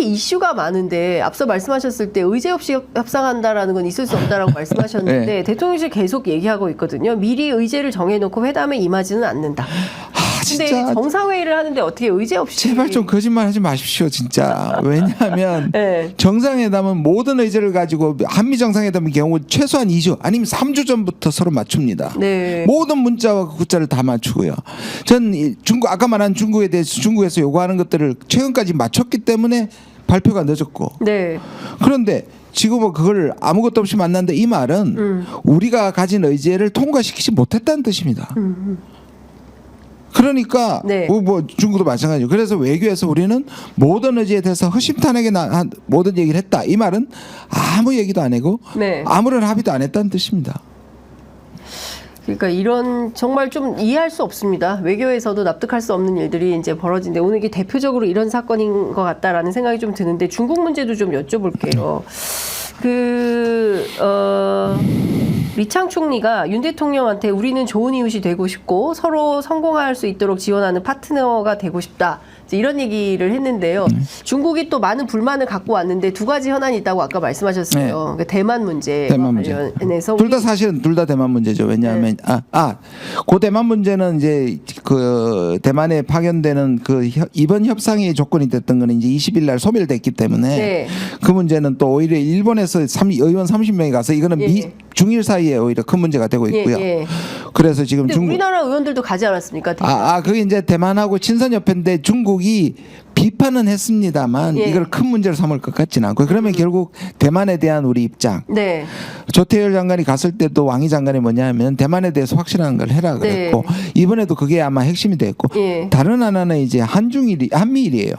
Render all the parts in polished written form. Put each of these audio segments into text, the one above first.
이슈가 많은데 앞서 말씀하셨을 때 의제 없이 협상한다라는 건 있을 수 없다라고 말씀하셨는데 네. 대통령실 계속 얘기하고 있거든요. 미리 의제를 정해놓고 회담에 임하지는 않는다. 근데 진짜 정상회의를 하는데 어떻게 의제 없이 제발 좀 거짓말하지 마십시오 진짜. 왜냐하면 네. 정상회담은 모든 의제를 가지고 한미 정상회담의 경우 최소한 2주 아니면 3주 전부터 서로 맞춥니다. 네. 모든 문자와 구자를 다 맞추고요. 전 중국 아까 말한 중국에 대해서 중국에서 요구하는 것들을 최근까지 맞췄기 때문에 발표가 늦었고. 네. 그런데 지금은 그걸 아무것도 없이 만났는데 이 말은 우리가 가진 의제를 통과시키지 못했다는 뜻입니다. 그러니까 네. 뭐 중국도 마찬가지죠. 그래서 외교에서 우리는 모든 의제에 대해서 허심탄회하게 모든 얘기를 했다. 이 말은 아무 얘기도 안 하고 네. 아무런 합의도 안 했다는 뜻입니다. 그러니까 이런 정말 좀 이해할 수 없습니다. 외교에서도 납득할 수 없는 일들이 이제 벌어진데 오늘 이게 대표적으로 이런 사건인 것 같다라는 생각이 좀 드는데 중국 문제도 좀 여쭤볼게요. 리창 총리가 윤 대통령한테 우리는 좋은 이웃이 되고 싶고 서로 성공할 수 있도록 지원하는 파트너가 되고 싶다. 이제 이런 얘기를 했는데요. 중국이 또 많은 불만을 갖고 왔는데 두 가지 현안이 있다고 아까 말씀하셨어요. 네. 그러니까 대만 문제 관련해서 둘 다 사실은 둘 다 대만 문제죠. 왜냐하면 그 대만 문제는 이제 그 대만에 파견되는 그 이번 협상의 조건이 됐던 거는 이제 20일 날 소멸됐기 때문에 네. 그 문제는 또 오히려 일본에서 의원 30명이 가서 이거는 예. 중일 사이에 오히려 큰 문제가 되고 있고요. 예. 그래서 지금 근데 중국 우리나라 의원들도 가지 않았습니까? 그게 이제 대만하고 친선협회인데 중국이 비판은 했습니다만 예. 이걸 큰 문제로 삼을 것 같지는 않고 그러면 결국 대만에 대한 우리 입장 네. 조태열 장관이 갔을 때도 왕이 장관이 뭐냐면 대만에 대해서 확실한 걸 해라 그랬고 이번에도 그게 아마 핵심이 됐고 예. 다른 하나는 이제 한미일이에요.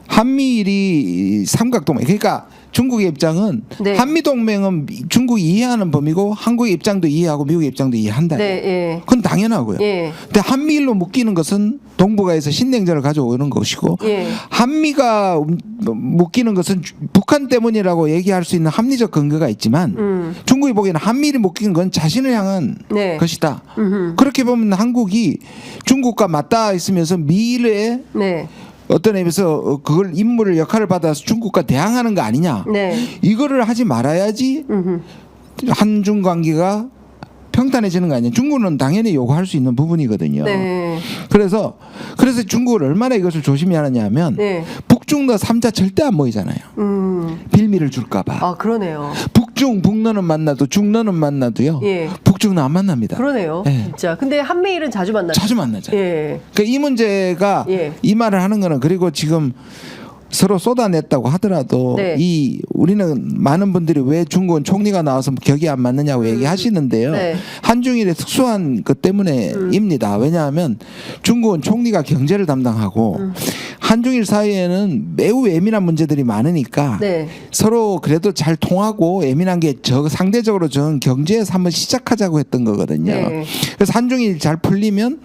한미일이 삼각동맹 그러니까 중국의 입장은 네. 한미동맹은 중국이 이해하는 범위고 한국의 입장도 이해하고 미국의 입장도 이해한다. 네. 예. 그건 당연하고요. 예. 근데 한미일로 묶이는 것은 동북아에서 신냉전을 가져오는 것이고 예. 한미가 묶이는 것은 북한 때문이라고 얘기할 수 있는 합리적 근거가 있지만 중국이 보기에는 한미일이 묶이는 건 자신을 향한 네. 것이다. 그렇게 보면 한국이 중국과 맞닿아 있으면서 미일의 네. 어떤 의미에서 그걸 임무를 역할을 받아서 중국과 대항하는 거 아니냐. 네. 이거를 하지 말아야지 한중 관계가 평탄해지는 거 아니냐. 중국은 당연히 요구할 수 있는 부분이거든요. 네. 그래서 중국은 얼마나 이것을 조심히 하느냐면 네. 북중러 3자 절대 안 모이잖아요. 빌미를 줄까 봐. 아, 그러네요. 북러는 만나도 중러는 만나도요. 예. 북중러 안 만납니다. 그러네요. 예. 진짜. 근데 한미일은 자주 만나죠. 자주 만나잖아요. 예. 그러니까 이 문제가 예. 이 말을 하는 거는 그리고 지금 서로 쏟아냈다고 하더라도 네. 우리는 많은 분들이 왜 중국은 총리가 나와서 격이 안 맞느냐고 얘기하시는데요. 네. 한중일의 특수한 것 때문에입니다. 왜냐하면 중국은 총리가 경제를 담당하고 한중일 사이에는 매우 예민한 문제들이 많으니까 네. 서로 그래도 잘 통하고 예민한 게 상대적으로 저는 경제에서 한번 시작하자고 했던 거거든요. 네. 그래서 한중일 잘 풀리면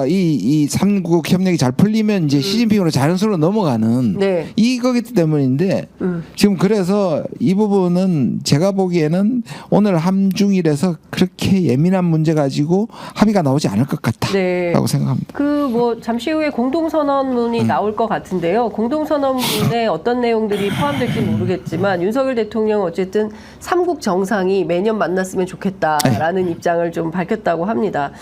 이 삼국 협력이 잘 풀리면 이제 시진핑으로 자연스러워 넘어가는 네. 이거기 때문인데 지금 그래서 이 부분은 제가 보기에는 오늘 한중일에서 그렇게 예민한 문제 가지고 합의가 나오지 않을 것 같다라고 네. 생각합니다. 잠시 후에 공동선언문이 나올 것 같은데요. 공동선언문에 어떤 내용들이 포함될지 모르겠지만 윤석열 대통령은 어쨌든 삼국 정상이 매년 만났으면 좋겠다라는 입장을 좀 밝혔다고 합니다.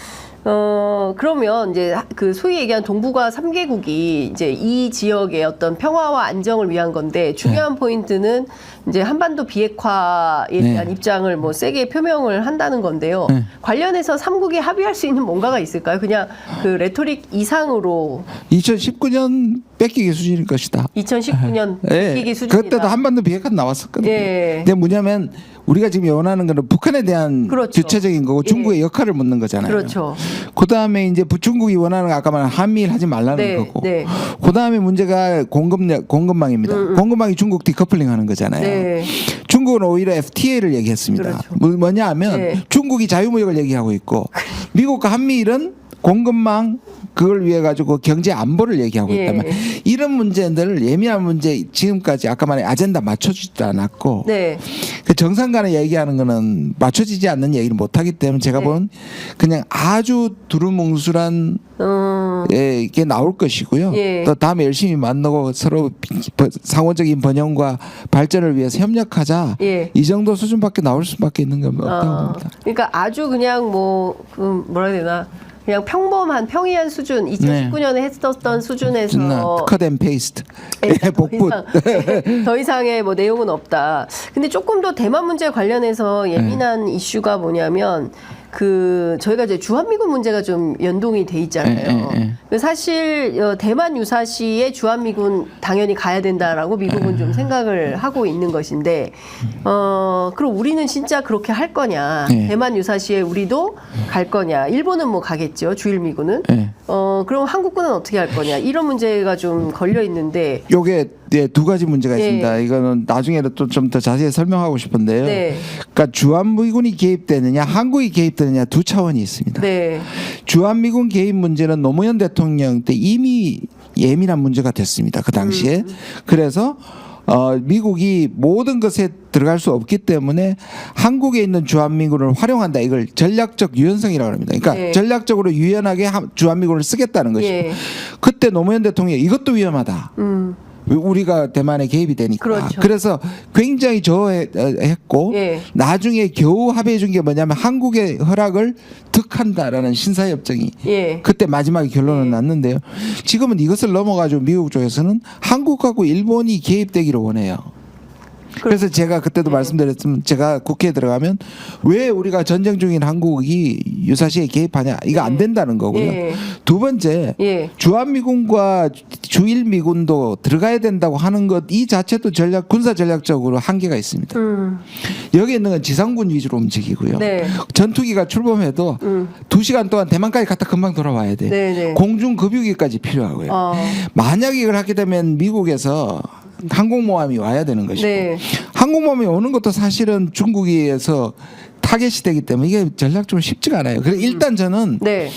그러면 이제 그 소위 얘기한 동북아 3개국이 이제 이 지역의 어떤 평화와 안정을 위한 건데 중요한 포인트는 이제 한반도 비핵화에 대한 입장을 뭐 세게 표명을 한다는 건데요. 관련해서 3국이 합의할 수 있는 뭔가가 있을까요? 그냥 그 레토릭 이상으로 2019년 뺏기기 수준일 것이다. 2019년 뺏기기 수준이다. 그때도 한반도 비핵화 나왔었거든요. 예. 근데 뭐냐면 우리가 지금 원하는 거는 북한에 대한 그렇죠. 주체적인 거고 중국의 역할을 묻는 거잖아요. 그렇죠. 그다음에 이제 중국이 원하는 거 아까 말한 한미일 하지 말라는 거고. 네. 그다음에 문제가 공급망입니다. 공급망이 중국 디커플링 하는 거잖아요. 네. 중국은 오히려 FTA를 얘기했습니다. 그렇죠. 뭐냐 하면 중국이 자유무역을 얘기하고 있고 미국과 한미일은 공급망 그걸 위해 가지고 경제 안보를 얘기하고 예. 있다면 이런 문제들 예민한 문제 지금까지 아까 말한 아젠다 맞춰주지도 않았고 네. 그 정상 간에 얘기하는 거는 맞춰지지 않는 얘기를 못하기 때문에 제가 네. 본 그냥 아주 두루뭉술한 게 나올 것이고요. 예. 또 다음에 열심히 만나고 서로 상호적인 번영과 발전을 위해서 협력하자. 예. 이 정도 수준밖에 나올 수밖에 있는 건 없다고 봅니다. 그러니까 아주 그냥 뭐라 해야 되나 그냥 평범한 평이한 수준 2019년에 했었던 수준에서 컷 앤 페이스트 더 복붙 이상, 더 이상의 뭐 내용은 없다. 근데 조금 더 대만 문제 관련해서 예민한 이슈가 뭐냐면 그 저희가 이제 주한미군 문제가 좀 연동이 돼 있잖아요. 사실 대만 유사시에 주한미군 당연히 가야 된다라고 미국은 좀 생각을 하고 있는 것인데 그럼 우리는 진짜 그렇게 할 거냐? 대만 유사시에 우리도 갈 거냐? 일본은 뭐 가겠죠. 주일미군은. 그럼 한국군은 어떻게 할 거냐? 이런 문제가 좀 걸려 있는데 요게 네, 두 가지 문제가 예. 있습니다. 이거는 나중에 또 좀 더 자세히 설명하고 싶은데요. 네. 그러니까 주한미군이 개입되느냐, 한국이 개입되느냐 두 차원이 있습니다. 네. 주한미군 개입 문제는 노무현 대통령 때 이미 예민한 문제가 됐습니다. 그 당시에. 그래서 미국이 모든 것에 들어갈 수 없기 때문에 한국에 있는 주한미군을 활용한다. 이걸 전략적 유연성이라고 합니다. 그러니까 네. 전략적으로 유연하게 주한미군을 쓰겠다는 것이고 예. 그때 노무현 대통령이 이것도 위험하다. 우리가 대만에 개입이 되니까. 그렇죠. 그래서 굉장히 저했고 예. 나중에 겨우 합의해 준 게 뭐냐면 한국의 허락을 득한다라는 신사협정이 예. 그때 마지막에 결론은 났는데요. 지금은 이것을 넘어가지고 미국 쪽에서는 한국하고 일본이 개입되기를 원해요. 그래서 제가 그때도 말씀드렸지만 제가 국회에 들어가면 왜 우리가 전쟁 중인 한국이 유사시에 개입하냐 이거 안 된다는 거고요. 예. 두 번째 예. 주한미군과 주일미군도 들어가야 된다고 하는 것 이 자체도 군사 전략적으로 한계가 있습니다. 여기 있는 건 지상군 위주로 움직이고요. 네. 전투기가 출범해도 2시간 동안 대만까지 갔다 금방 돌아와야 돼. 네, 네. 공중 급유기까지 필요하고요. 만약 이걸 하게 되면 미국에서 항공모함이 와야 되는 것이고 네. 항공모함이 오는 것도 사실은 중국에서 타겟이 되기 때문에 이게 전략적으로 쉽지가 않아요. 그래서 일단 저는 네.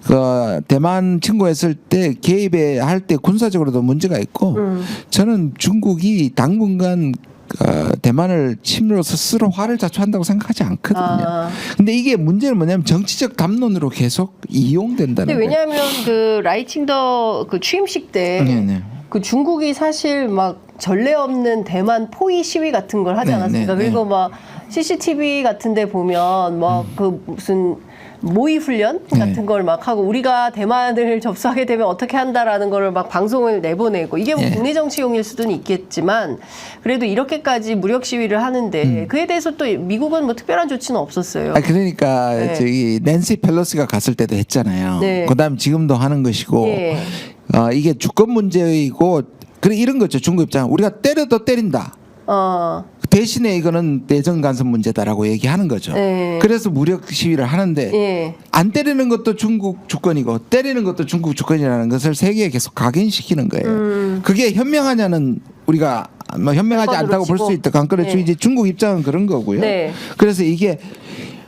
그 대만 친구했을 때 개입에 할 때 군사적으로도 문제가 있고 저는 중국이 당분간 대만을 침로서 스스로 화를 자초한다고 생각하지 않거든요. 근데 이게 문제는 뭐냐면 정치적 담론으로 계속 이용된다는 근데 거예요. 왜냐하면 그 라이칭더 그 취임식 때 네네. 그 중국이 사실 막 전례 없는 대만 포위 시위 같은 걸 하지 네, 않았습니까? 네, 그리고 막 CCTV 같은데 보면 막 그 무슨 모의 훈련 같은 걸 막 하고 우리가 대만을 접수하게 되면 어떻게 한다라는 거를 막 방송을 내보내고 이게 뭐 국내 정치용일 수는 있겠지만 그래도 이렇게까지 무력 시위를 하는데 그에 대해서 또 미국은 뭐 특별한 조치는 없었어요. 그러니까 네. 저기 낸시 펠로시가 갔을 때도 했잖아요. 네. 그다음 지금도 하는 것이고 예. 이게 주권 문제이고 그래 이런 거죠. 중국 입장 우리가 때려도 때린다. 대신에 이거는 내정 간섭 문제다라고 얘기하는 거죠. 네. 그래서 무력 시위를 하는데 예. 안 때리는 것도 중국 주권이고 때리는 것도 중국 주권이라는 것을 세계에 계속 각인시키는 거예요. 그게 현명하냐는 우리가 뭐 현명하지 한 않다고 볼 번으로 수 있다. 강권의 네. 주의지 중국 입장은 그런 거고요. 네. 그래서 이게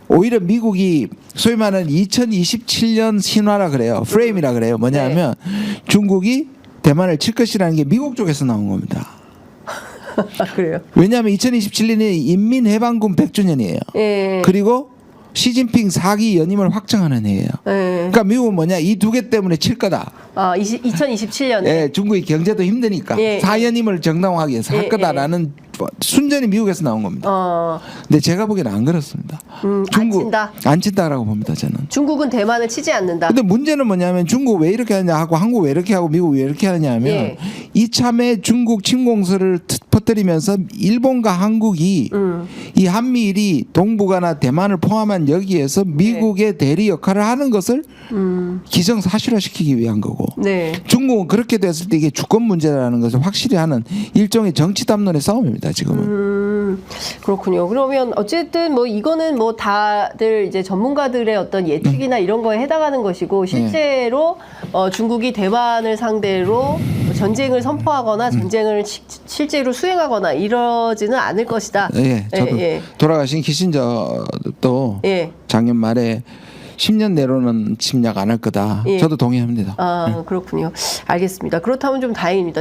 오히려 미국이 소위 말하는 2027년 신화라 그래요. 프레임이라 그래요. 뭐냐면 중국이 대만을 칠 것이라는 게 미국 쪽에서 나온 겁니다. 그래요. 왜냐하면 2027년이 인민해방군 100주년이에요. 예. 그리고 시진핑 4기 연임을 확정하는 해예요. 예. 그러니까 미국은 뭐냐 이 두 개 때문에 칠 거다. 2027년에. 예, 중국이 경제도 힘드니까 예. 4연임을 정당화하기 위해서 할 예, 거다라는 순전히 미국에서 나온 겁니다. 근데 제가 보기에는 안 그렇습니다. 안 친다. 안 친다라고 봅니다. 저는. 중국은 대만을 치지 않는다. 근데 문제는 뭐냐면 중국 왜 이렇게 하냐 하고 한국 왜 이렇게 하고 미국 왜 이렇게 하냐 하면 예. 이참에 중국 침공설을 퍼뜨리면서 일본과 한국이 이 한미일이 동북아나 대만을 포함한 여기에서 미국의 대리 역할을 하는 것을 기정사실화시키기 위한 거고 네. 중국은 그렇게 됐을 때 이게 주권 문제라는 것을 확실히 하는 일종의 정치 담론의 싸움입니다. 지금은. 그렇군요. 그러면 어쨌든 뭐 이거는 뭐 다들 이제 전문가들의 어떤 예측이나 이런 거에 해당하는 것이고 실제로 중국이 대만을 상대로 전쟁을 선포하거나 전쟁을 실제로 수행하거나 이러지는 않을 것이다. 예, 저도 예. 돌아가신 키신저도 예. 작년 말에 10년 내로는 침략 안 할 거다. 예. 저도 동의합니다. 그렇군요. 알겠습니다. 그렇다면 좀 다행입니다.